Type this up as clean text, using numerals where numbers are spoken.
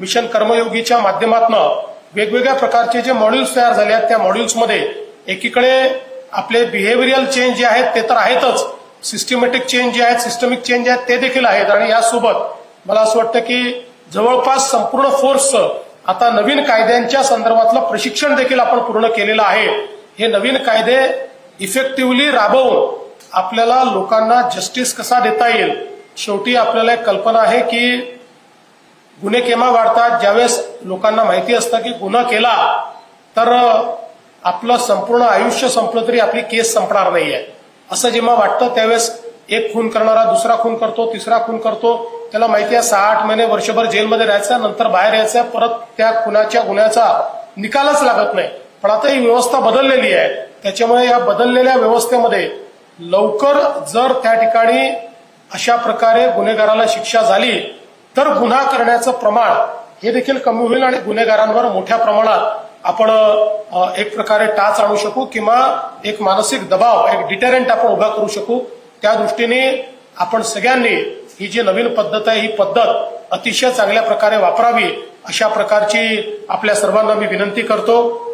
Mission कर्मयोगीच्या माध्यमातून वेगवेगळ्या प्रकारचे जे मॉड्यूल्स तयार झाले आहेत त्या मॉड्यूल्समध्ये एकीकडे आपले बिहेव्हिअरल चेंज जे आहेत ते तर आहेतच, सिस्टमॅटिक चेंज जे आहेत, सिस्टमिक चेंज आहेत ते देखील आहेत. आणि यासोबत मला असं वाटतं की जवळपास संपूर्ण फोर्सचं आता नवीन कायद्यांच्या संदर्भातलं प्रशिक्षण देखील आपण पूर्ण केलेलं आहे. हे नवीन कायदे इफेक्टिव्हली राबवून आपल्याला लोकांना जस्टिस कसा देता येईल. शेवटी आपल्याला एक कल्पना आहे की गुन्हे केव्हा वाढतात, ज्यावेळेस लोकांना माहिती असतं की गुन्हा केला तर आपलं संपूर्ण आयुष्य संपलं तरी आपली केस संपणार नाहीये असं जेव्हा वाटतं त्यावेळेस एक खून करणारा दुसरा खून करतो, तिसरा खून करतो. त्याला माहिती आहे 6-8 महिने वर्षभर जेलमध्ये राहायचं, नंतर बाहेर यायचं, परत त्या खुनाच्या गुन्ह्याचा निकालच लागत नाही. पण आता ही व्यवस्था बदललेली आहे. त्याच्यामुळे या बदललेल्या व्यवस्थेमध्ये लवकर जर त्या ठिकाणी अशा प्रकारे गुन्हेगाराला शिक्षा झाली तर गुन्हा करण्याचं प्रमाण हे देखील कमी होईल आणि गुन्हेगारांवर मोठ्या प्रमाणात आपण एक प्रकारे टाच आणू शकू किंवा एक मानसिक दबाव, एक डिटेरंट आपण उभा करू शकू. त्या दृष्टीने आपण सगळ्यांनी ही जी नवीन पद्धत आहे ही पद्धत अतिशय चांगल्या प्रकारे वापरावी अशा प्रकारची आपल्या सर्वांना मी विनंती करतो.